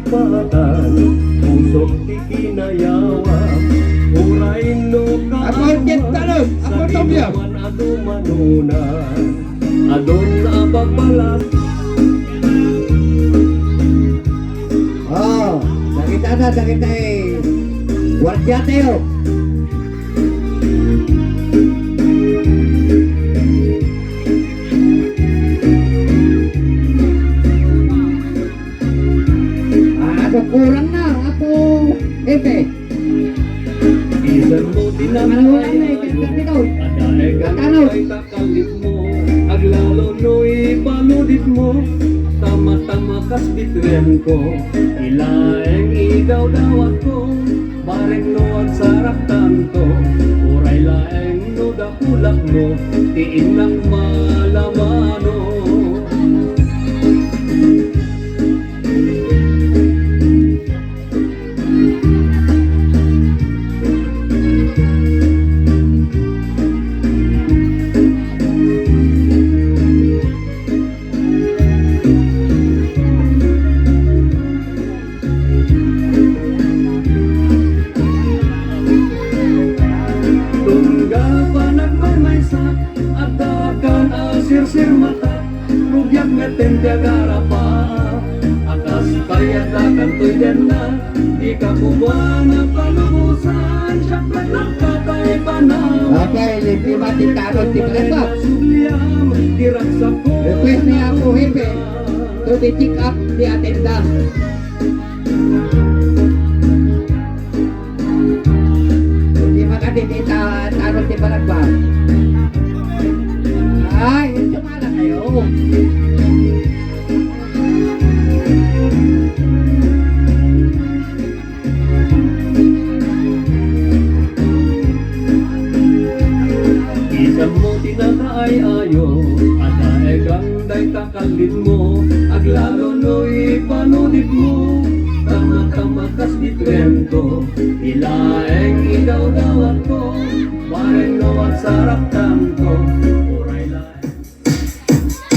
lipatan, pusok di kinayawa, uray no kaawat, sa ginawan anumanunan, adon na pagbalas. Oh, sakit na eh. Guardia tayo. Kurang na ako. Epe. Isan mo dinamay, adae ganay takalit mo, aglalo no'y panudit mo, tama-tama kas bitren ko, ilaeng igaw dawat ko, bareng no at sarap tanto, uray laeng no dakulak mo, tiin lang malamano. Sir mata, rugyak ngeten tiagara pa, akas kaya dakan to'y dena, di ka buwana palubusan, syaklat na katay panaw. Okay, lipi mati tarot di peletok. Sulyam, diraksak ko. Request niya ako, Hepe. To be check up di attendant. Hindi makadinita tarot di palagbang. Ay, sumala kayo. Isang mo tinakaay-ayo, adae ganday takalin mo, aglalo no'y panunit mo, tama-tama kas bitren ko, ilaeng igaw dawat ko, bareng no at sarap tanto.